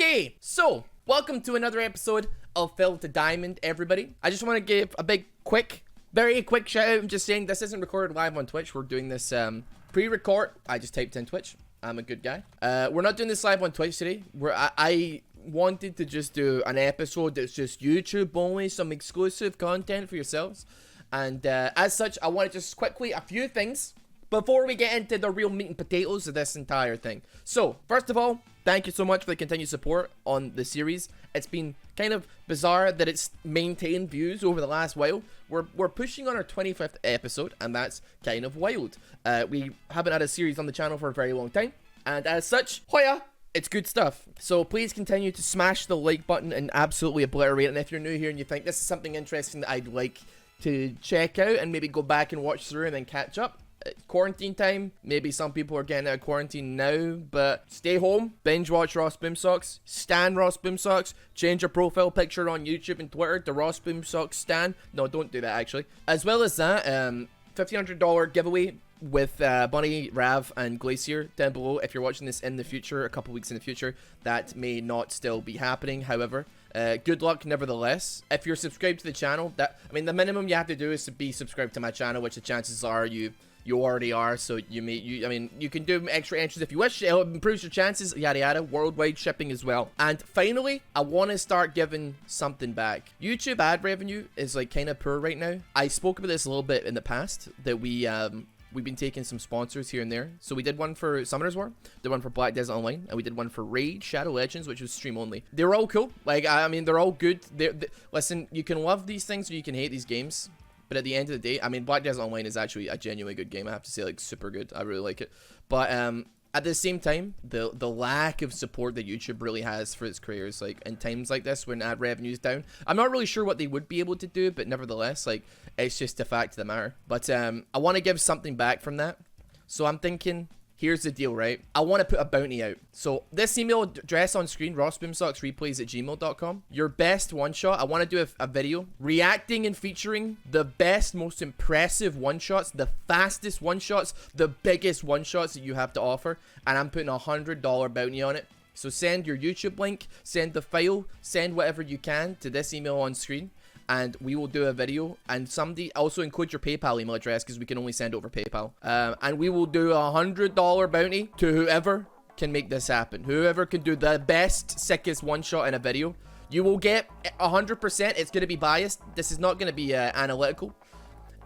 Okay, so welcome to another episode of Filled to Diamond, everybody. I just want to give a very quick shout out. I'm just saying this isn't recorded live on Twitch. We're doing this pre-record. I just typed in Twitch. I'm a good guy. We're not doing this live on Twitch today. I wanted to just do an episode that's just YouTube only, some exclusive content for yourselves. And as such, I want to just quickly a few things before we get into the real meat and potatoes of this entire thing. So, first of all, thank you so much for the continued support on the series. It's been kind of bizarre that it's maintained views over the last while. We're pushing on our 25th episode, and that's kind of wild. We haven't had a series on the channel for a very long time, and as such, hoya! It's good stuff. So please continue to smash the like button and absolutely obliterate it. And if you're new here and you think this is something interesting that I'd like to check out and maybe go back and watch through and then catch up, quarantine time, maybe some people are getting out of quarantine now, but stay home, binge watch Rossboomsocks, stan Rossboomsocks, change your profile picture on YouTube and Twitter to Rossboomsocks stan. No, don't do that actually. As well as that, $1,500 giveaway with Bunny, Rav, and Glacier down below. If you're watching this in the future, a couple weeks in the future, that may not still be happening. However, good luck nevertheless. If you're subscribed to the channel, the minimum you have to do is to be subscribed to my channel, which the chances are you already are. So you can do extra entries if you wish. It improves your chances, yada yada. Worldwide shipping as well. And finally, I want to start giving something back. YouTube ad revenue is like kind of poor right now. I spoke about this a little bit in the past that we've been taking some sponsors here and there. So we did one for Summoner's War, did one for Black Desert Online, and we did one for Raid Shadow Legends, which was stream only. They were all cool. Like, I mean, they're all good. Listen, you can love these things or you can hate these games. But at the end of the day, I mean, Black Desert Online is actually a genuinely good game. I have to say, like, super good. I really like it. But at the same time, the lack of support that YouTube really has for its creators, like, in times like this when ad revenue is down, I'm not really sure what they would be able to do, but nevertheless, like, it's just a fact of the matter. But I want to give something back from that. So I'm thinking, here's the deal, right? I want to put a bounty out. So this email address on screen, rossboomsocksreplays@gmail.com. Your best one-shot. I want to do a video reacting and featuring the best, most impressive one-shots, the fastest one-shots, the biggest one-shots that you have to offer. And I'm putting a $100 bounty on it. So send your YouTube link, send the file, send whatever you can to this email on screen, and we will do a video. And somebody also include your PayPal email address because we can only send over PayPal. And we will do a $100 bounty to whoever can make this happen. Whoever can do the best, sickest one shot in a video. You will get 100%. It's going to be biased. This is not going to be analytical.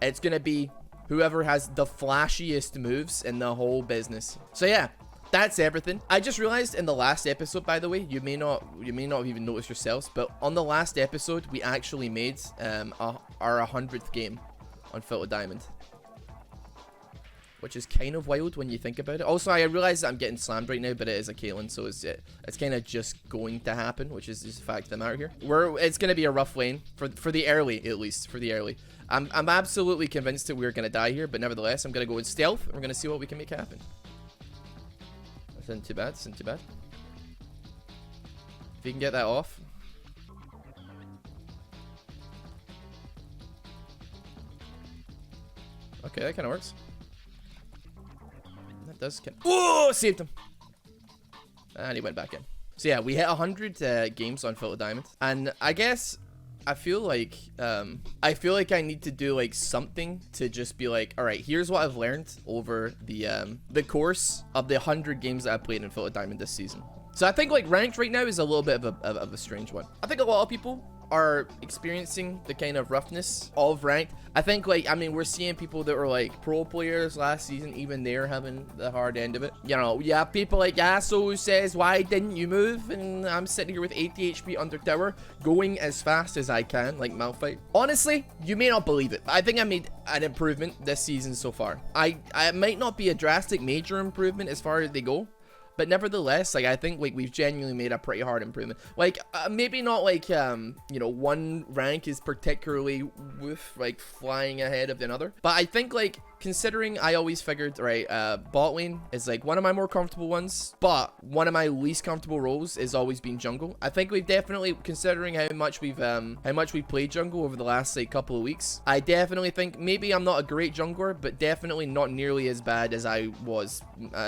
It's going to be whoever has the flashiest moves in the whole business. So yeah. That's everything. I just realized in the last episode, by the way, you may not even notice yourselves, but on the last episode, we actually made our 100th game on Filled to Diamond, which is kind of wild when you think about it. Also, I realize that I'm getting slammed right now, but it is a Caitlyn, so it's kind of just going to happen, which is just a fact of the matter here. It's going to be a rough lane for the early, at least for the early. I'm absolutely convinced that we're going to die here, but nevertheless, I'm going to go in stealth, and we're going to see what we can make happen. Isn't too bad, isn't too bad. If you can get that off. Okay, that kind of works. That does kind of... Oh, saved him. And he went back in. So yeah, we hit 100 games on Filled to Diamond. And I guess... I feel like I need to do like something to just be like, all right, here's what I've learned over the course of the 100 games that I played in Filled to Diamond this season. So I think like ranked right now is a little bit of a strange one. I think a lot of people are experiencing the kind of roughness of ranked. I think like, I mean, we're seeing people that were like pro players last season, even they're having the hard end of it. You know, you have people like Yasso who says, why didn't you move? And I'm sitting here with 80 HP under tower, going as fast as I can, like Malphite. Honestly, you may not believe it, but I think I made an improvement this season so far. I might not be a drastic major improvement as far as they go, but nevertheless, like, I think, like, we've genuinely made a pretty hard improvement. Like, maybe not, like, you know, one rank is particularly, like, flying ahead of another. But I think, like, considering I always figured, right, bot lane is like one of my more comfortable ones, but one of my least comfortable roles is always been jungle. I think we've definitely, considering how much we've played jungle over the last like couple of weeks, I definitely think maybe I'm not a great jungler, but definitely not nearly as bad as I was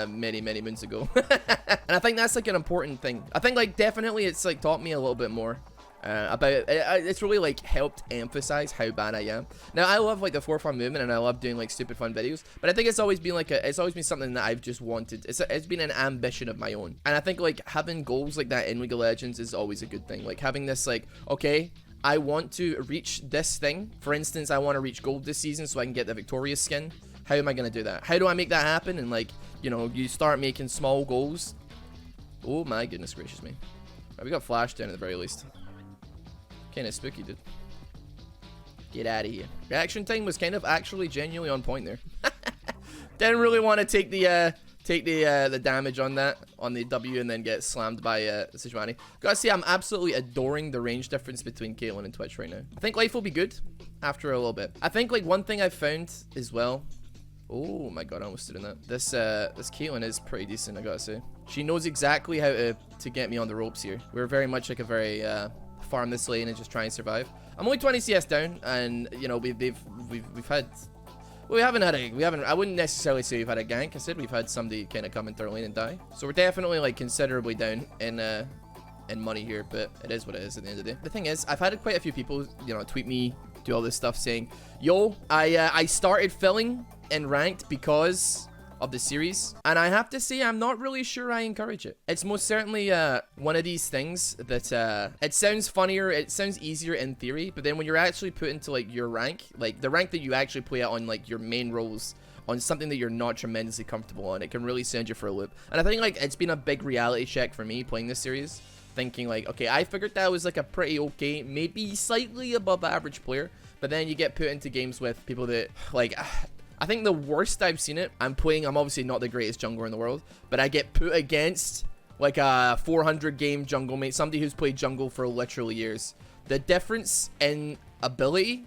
many moons ago. And I think that's like an important thing. I think like definitely it's like taught me a little bit more about it's really like helped emphasize how bad I am. Now I love like the 4-farm movement and I love doing like stupid fun videos, but I think it's always been like it's always been something that I've just wanted. It's been an ambition of my own, and I think like having goals like that in League of Legends is always a good thing. Like having this like, okay, I want to reach this thing. For instance, I want to reach gold this season so I can get the Victorious skin. How am I gonna do that? How do I make that happen? And like, you know, you start making small goals. Oh my goodness gracious me. Right, we got flash down at the very least. Kinda spooky, dude. Get out of here. Reaction time was kind of actually genuinely on point there. Didn't really want to take the damage on that, on the W, and then get slammed by Sejuani. Gotta say, I'm absolutely adoring the range difference between Caitlyn and Twitch right now. I think life will be good after a little bit. I think like one thing I've found as well. Oh my god, I almost stood in that. This Caitlyn is pretty decent, I gotta say. She knows exactly how to get me on the ropes here. We're very much like a very farm this lane and just try and survive. I'm only 20 CS down, and you know we've had, well, I wouldn't necessarily say we've had a gank. I said we've had somebody kind of come into our lane and die. So we're definitely like considerably down in money here, but it is what it is at the end of the day. The thing is, I've had quite a few people, you know, tweet me, do all this stuff saying, yo, I started filling in ranked because of the series, and I have to say I'm not really sure I encourage it. It's most certainly one of these things that it sounds funnier, it sounds easier in theory, but then when you're actually put into like your rank, like the rank that you actually play out on, like your main roles, on something that you're not tremendously comfortable on, it can really send you for a loop. And I think like it's been a big reality check for me playing this series, thinking like, okay, I figured that I was like a pretty okay, maybe slightly above average player, but then you get put into games with people that like, I think the worst I've seen it, I'm obviously not the greatest jungler in the world, but I get put against like a 400 game jungle mate, somebody who's played jungle for literally years. The difference in ability,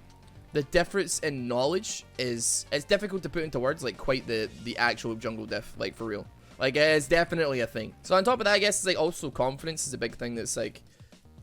the difference in knowledge it's difficult to put into words, like quite the actual jungle diff, like for real. Like it's definitely a thing. So on top of that, I guess it's like also confidence is a big thing that's like,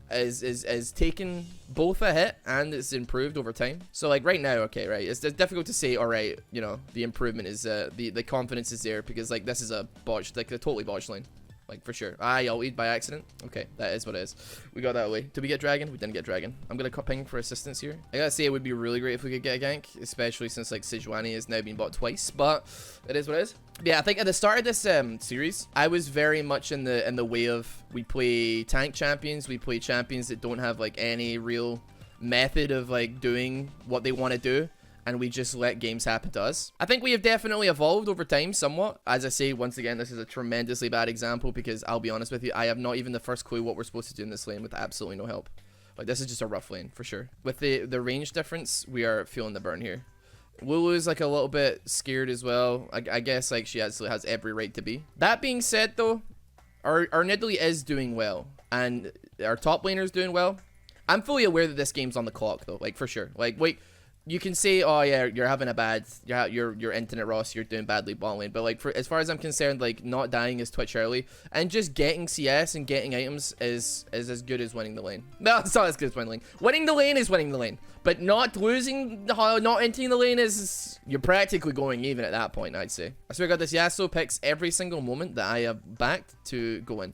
is taken both a hit and it's improved over time. So like right now, okay, right, it's difficult to say, all right, you know, the improvement is the confidence is there because like this is a botched, like a totally botched lane, like for sure. I ulted by accident. Okay, that is what it is. We got that away. Did we get dragon? We didn't get dragon. I'm gonna ping for assistance here. I gotta say it would be really great if we could get a gank, especially since like Sejuani has now been bought twice, but it is what it is. Yeah, I think at the start of this series, I was very much in the way of, we play tank champions, we play champions that don't have like any real method of like doing what they want to do, and we just let games happen to us. I think we have definitely evolved over time somewhat. As I say, once again, this is a tremendously bad example because I'll be honest with you, I have not even the first clue what we're supposed to do in this lane with absolutely no help. Like this is just a rough lane for sure. With the range difference, we are feeling the burn here. Lulu's like a little bit scared as well. I guess like she has every right to be. That being said though, our Nidalee is doing well and our top laner is doing well. I'm fully aware that this game's on the clock though, like for sure. Like wait, you can say, oh yeah, you're having a bad, you're internet Ross, you're doing badly bot lane, but like for as far as I'm concerned, like not dying is Twitch early, and just getting CS and getting items is as good as winning the lane. No, it's not as good as winning the lane. Winning the lane is winning the lane, but not losing, not entering the lane is, you're practically going even at that point, I'd say. I swear to God, this Yasuo picks every single moment that I have backed to go in.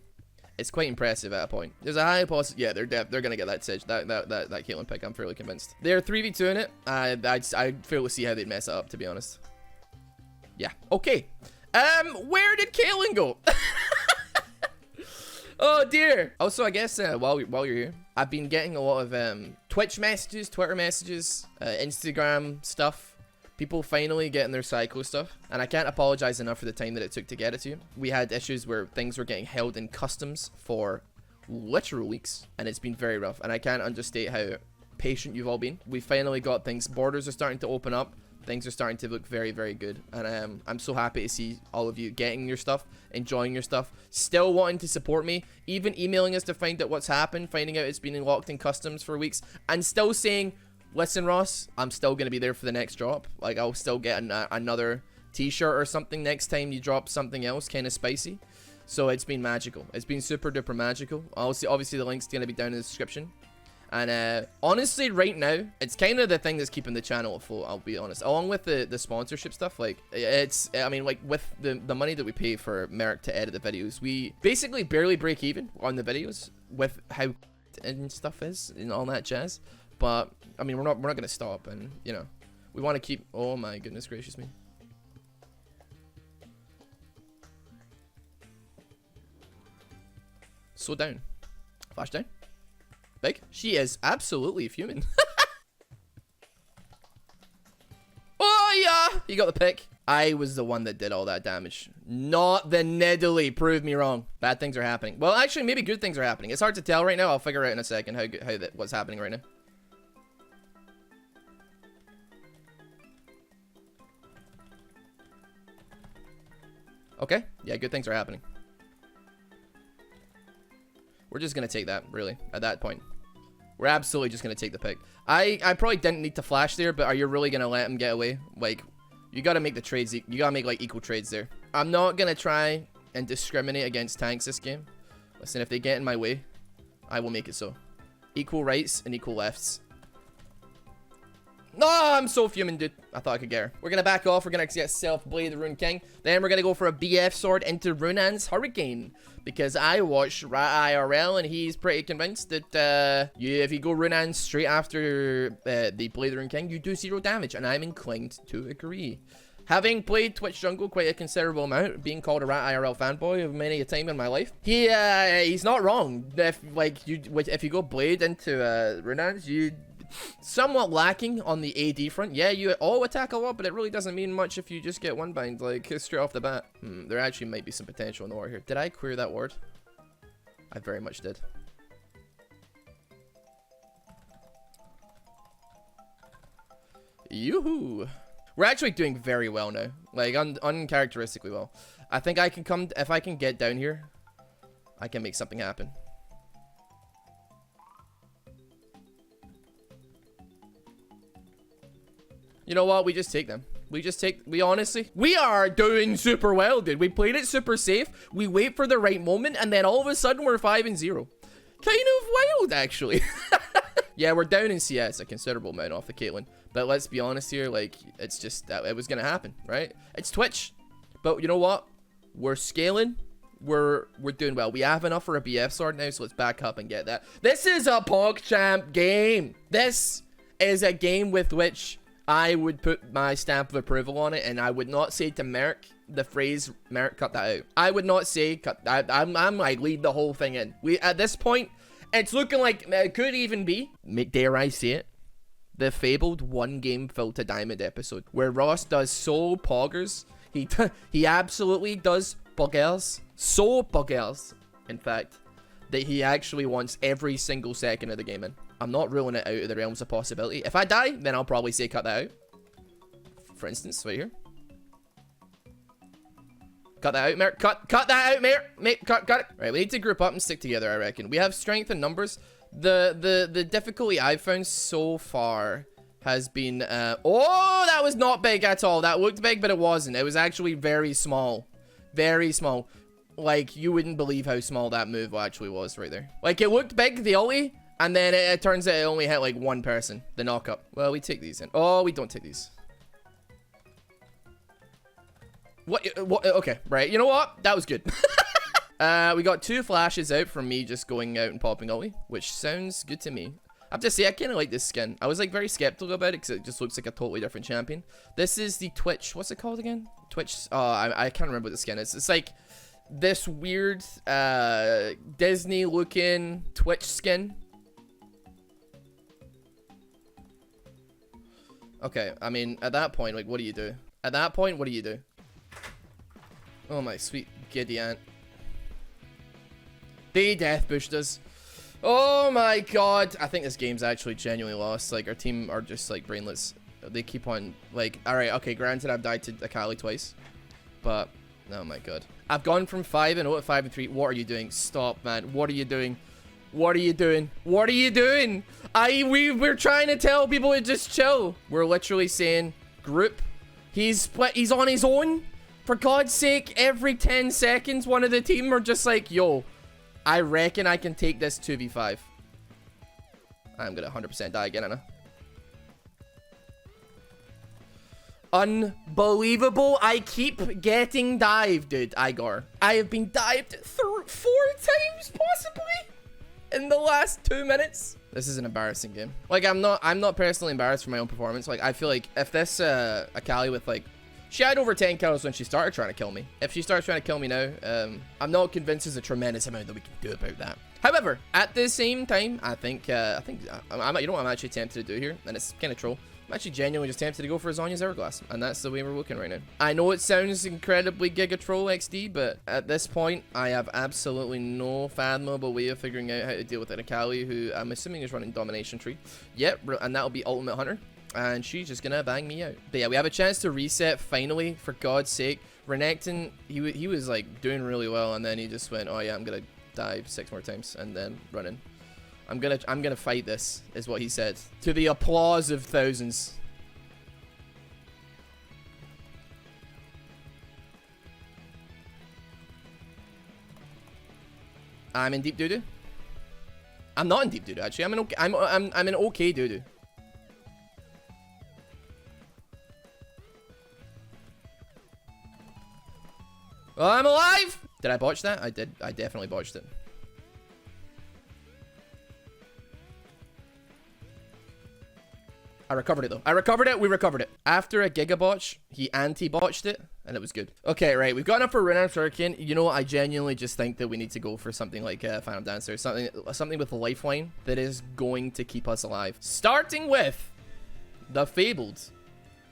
It's quite impressive at a point. There's a high possibility. Yeah, they're gonna get that Sage, that Caitlyn pick. I'm fairly convinced. They're 3v2 in it. I'd fail to see how they'd mess it up, to be honest. Yeah. Okay. Where did Caitlyn go? Oh dear. Also, I guess while you're here, I've been getting a lot of Twitch messages, Twitter messages, Instagram stuff. People finally getting their psycho stuff, and I can't apologize enough for the time that it took to get it to you. We had issues where things were getting held in customs for literal weeks, and it's been very rough, and I can't understate how patient you've all been. We finally got things. Borders are starting to open up. Things are starting to look very, very good, and I'm so happy to see all of you getting your stuff, enjoying your stuff, still wanting to support me, even emailing us to find out what's happened, finding out it's been locked in customs for weeks, and still saying, listen, Ross, I'm still going to be there for the next drop. Like, I'll still get another t-shirt or something next time you drop something else kind of spicy. So it's been magical. It's been super duper magical. Obviously the link's going to be down in the description. And honestly, right now, it's kind of the thing that's keeping the channel afloat, I'll be honest. Along with the sponsorship stuff, like, I mean, like, with the money that we pay for Merrick to edit the videos, we basically barely break even on the videos with how and stuff is and all that jazz. But, I mean, we're not going to stop, and, you know, we want to keep... Oh, my goodness gracious me. Slow down. Flash down. Big. She is absolutely fuming. Oh, yeah! You got the pick. I was the one that did all that damage. Not the Nidalee. Prove me wrong. Bad things are happening. Well, actually, maybe good things are happening. It's hard to tell right now. I'll figure out in a second what's happening right now. Okay. Yeah, good things are happening. We're just going to take that, really, at that point. We're absolutely just going to take the pick. I probably didn't need to flash there, but are you really going to let him get away? Like, you got to make the trades. You got to make, like, equal trades there. I'm not going to try and discriminate against tanks this game. Listen, if they get in my way, I will make it so. Equal rights and equal lefts. No, I'm so fuming, dude. I thought I could get her. We're going to back off. We're going to get Self-Blade the Rune King. Then we're going to go for a BF sword into Runan's Hurricane. Because I watched Rat IRL and he's pretty convinced that if you go Runan straight after the Blade the Rune King, you do 0 damage. And I'm inclined to agree. Having played Twitch Jungle quite a considerable amount, being called a Rat IRL fanboy of many a time in my life, he's not wrong. If you go Blade into Runan's, you... somewhat lacking on the AD front. Yeah, you all attack a lot, but it really doesn't mean much if you just get one bind, like, straight off the bat. There actually might be some potential in the ward here. Did I queer that ward? I very much did. Yoo-hoo! We're actually doing very well now. Like, uncharacteristically well. I think I can come... If I can get down here, I can make something happen. You know what? We just take them. We honestly, we are doing super well, dude. We played it super safe. We wait for the right moment, and then all of a sudden, we're 5-0. Kind of wild, actually. Yeah, we're down in CS a considerable amount off the Caitlyn. But let's be honest here, like, it's just that it was going to happen, right? It's Twitch. But you know what? We're scaling. We're doing well. We have enough for a BF sword now, so let's back up and get that. This is a PogChamp game. This is a game with which... I would put my stamp of approval on it, and I would not say to Merrick the phrase, Merrick, cut that out. I would not say, I'm like, leave the whole thing in. At this point, it's looking like, it could even be, dare I say it, the fabled one game Filled to Diamond episode, where Ross does so poggers, he absolutely does poggers, so poggers, in fact, that he actually wants every single second of the game in. I'm not ruling it out of the realms of possibility. If I die, then I'll probably say cut that out. For instance, right here. Cut that out, Merrick. Cut that out, Merrick. Cut it. Right, we need to group up and stick together, I reckon. We have strength in numbers. The difficulty I've found so far has been... oh, that was not big at all. That looked big, but it wasn't. It was actually very small. Very small. Like, you wouldn't believe how small that move actually was right there. Like, it looked big, the ulti, and then it turns out it only hit, like, one person. The knock-up. Well, we take these in. Oh, we don't take these. What? Okay, right. You know what? That was good. We got 2 flashes out from me just going out and popping ulti, which sounds good to me. I have to say, I kind of like this skin. I was, like, very skeptical about it because it just looks like a totally different champion. This is the Twitch. What's it called again? Twitch. Oh, I can't remember what the skin is. It's, like... this weird Disney looking Twitch skin. Okay, I mean, at that point, like, what do you do? At that point, what do you do? Oh my sweet giddy aunt. They death pushed us. Oh my god. I think this game's actually genuinely lost. Like, our team are just, like, brainless. They keep on, like, alright, okay, granted I've died to Akali twice. But, oh my god. I've gone from 5-0 to 5-3. What are you doing? Stop, man. What are you doing? What are you doing? What are you doing? We're trying to tell people to just chill. We're literally saying group. He's on his own. For God's sake, every 10 seconds, one of the team are just like, yo, I reckon I can take this 2v5. I'm gonna 100% die again, Anna. Unbelievable. I keep getting dived, dude. Igor. I have been dived 4 times, possibly, in the last 2 minutes. This is an embarrassing game. Like, I'm not personally embarrassed for my own performance. Like, I feel like if this, Akali with, like, she had over 10 kills when she started trying to kill me. If she starts trying to kill me now, I'm not convinced there's a tremendous amount that we can do about that. However, at the same time, I think, you know what I'm actually tempted to do here? And it's kind of troll. I'm actually genuinely just tempted to go for Zonya's Hourglass. And that's the way we're looking right now. I know it sounds incredibly Giga Troll XD, but at this point, I have absolutely no fathomable way of figuring out how to deal with an Akali, who I'm assuming is running Domination Tree. Yep, and that'll be Ultimate Hunter. And she's just gonna bang me out. But yeah, we have a chance to reset finally, for God's sake. Renekton, he was like doing really well, and then he just went, oh yeah, I'm gonna dive 6 more times and then run in. I'm gonna fight this, is what he said. To the applause of thousands. I'm in deep doo-doo. I'm not in deep doo-doo, actually. I'm in okay. I'm in okay doo-doo. Oh, I'm alive! Did I botch that? I did. I definitely botched it. I recovered it, though. I recovered it. We recovered it. After a Giga botch, he anti-botched it, and it was good. Okay, right. We've got enough for Renowned Hurricane. You know what? I genuinely just think that we need to go for something like Phantom Dancer. Something with a lifeline that is going to keep us alive. Starting with the fabled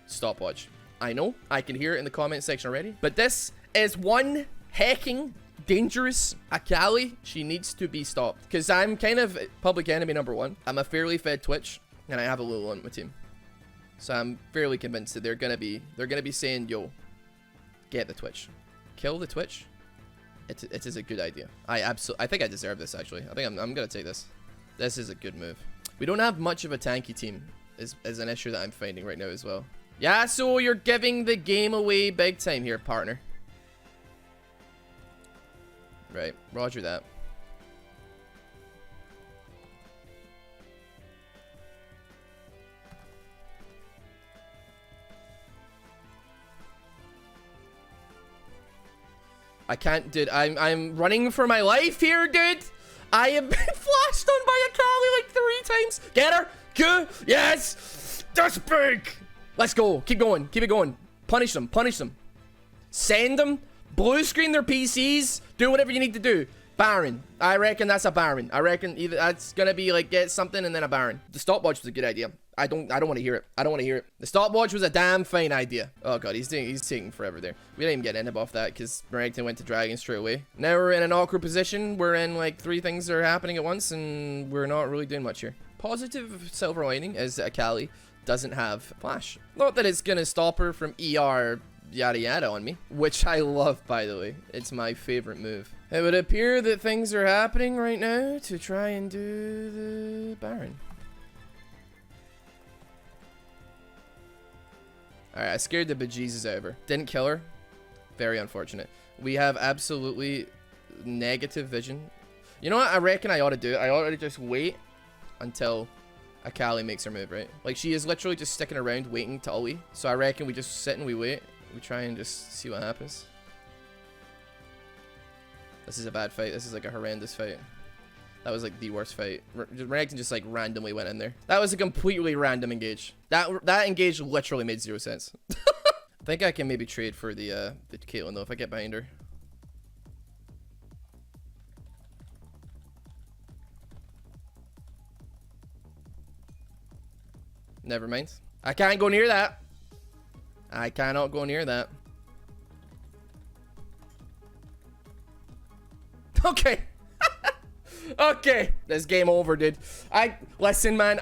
stopwatch. I know. I can hear it in the comment section already. But this is one hecking dangerous Akali. She needs to be stopped. Because I'm kind of public enemy #1. I'm a fairly fed Twitch. And I have a little on my team. So I'm fairly convinced that they're gonna be saying, yo, get the Twitch. Kill the Twitch. It is a good idea. I think I deserve this, actually. I think I'm gonna take this. This is a good move. We don't have much of a tanky team is an issue that I'm finding right now as well. Yeah, so you're giving the game away big time here, partner. Right, roger that. I can't, dude. I'm running for my life here, dude. I have been flashed on by Akali like 3 times. Get her. Good. Yes. That's big. Let's go. Keep going. Keep it going. Punish them. Punish them. Send them. Blue screen their PCs. Do whatever you need to do. Baron. I reckon that's a Baron. I reckon either that's gonna be like get something and then a Baron. The stopwatch was a good idea. I don't want to hear it. I don't want to hear it. The stopwatch was a damn fine idea. Oh god, he's taking forever there. We didn't even get inhib off that because Renekton went to Dragon straight away. Now we're in an awkward position. We're in like 3 things that are happening at once and we're not really doing much here. Positive silver lining is that Akali doesn't have flash. Not that it's gonna stop her from ER yada yada on me, which I love, by the way. It's my favorite move. It would appear that things are happening right now to try and do the Baron. Alright, I scared the bejesus out of her. Didn't kill her. Very unfortunate. We have absolutely negative vision. You know what I reckon I ought to do? I ought to just wait until Akali makes her move, right? Like, she is literally just sticking around waiting to ulti. So I reckon we just sit and we wait. We try and just see what happens. This is a bad fight. This is like a horrendous fight. That was like the worst fight. Renekton just like randomly went in there. That was a completely random engage. That engage literally made 0 sense. I think I can maybe trade for the Caitlyn though if I get behind her. Never mind. I can't go near that. I cannot go near that. Okay. Okay, this game over, dude. Listen, man.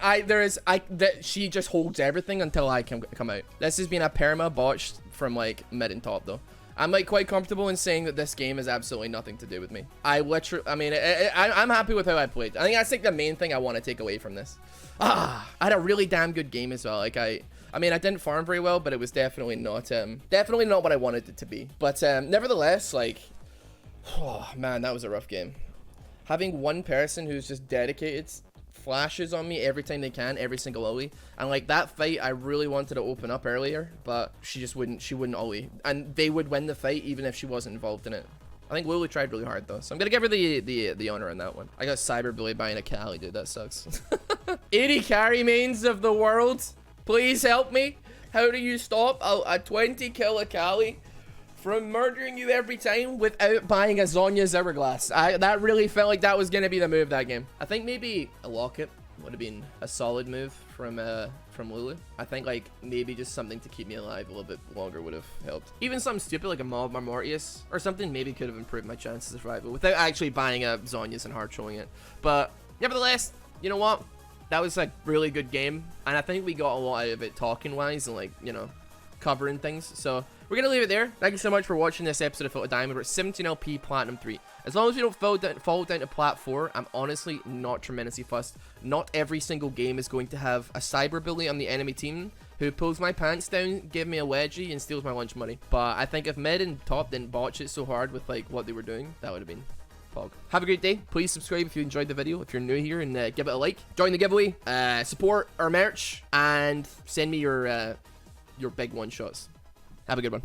She just holds everything until I can come out. This has been a perma botched from like mid and top though. I'm like quite comfortable in saying that this game has absolutely nothing to do with me. I mean, I'm happy with how I played. I think that's like the main thing I want to take away from this. I had a really damn good game as well. Like I mean, I didn't farm very well, but it was definitely not what I wanted it to be. But nevertheless, like, oh man, that was a rough game. Having one person who's just dedicated flashes on me every time they can, every single ulti, and like that fight I really wanted to open up earlier, but she wouldn't ulti, and they would win the fight even if she wasn't involved in it. I think Lulu tried really hard though, so I'm gonna give her the honor on that one. I got cyberbullied by an Akali, dude. That sucks. 80 carry mains of the world, please help me. How do you stop a 20 kill Akali from murdering you every time without buying a Zhonya's Hourglass? That really felt like that was gonna be the move that game. I think maybe a locket would have been a solid move from Lulu. I think like maybe just something to keep me alive a little bit longer would have helped. Even something stupid like a Mob Mortius or something maybe could have improved my chances of survival without actually buying a Zhonya's and hard showing it. But nevertheless, you know what? That was a really good game, and I think we got a lot out of it talking wise and like, you know, covering things. So we're gonna leave it there. Thank you so much for watching this episode of Filter Diamond. We're at 17 LP Platinum 3. As long as we don't fall down to Plat 4, I'm honestly not tremendously fussed. Not every single game is going to have a cyberbully on the enemy team who pulls my pants down, give me a wedgie, and steals my lunch money. But I think if mid and top didn't botch it so hard with like what they were doing, that would have been fog. Have a great day. Please subscribe if you enjoyed the video, if you're new here, and give it a like. Join the giveaway, support our merch, and send me your big one shots. Have a good one.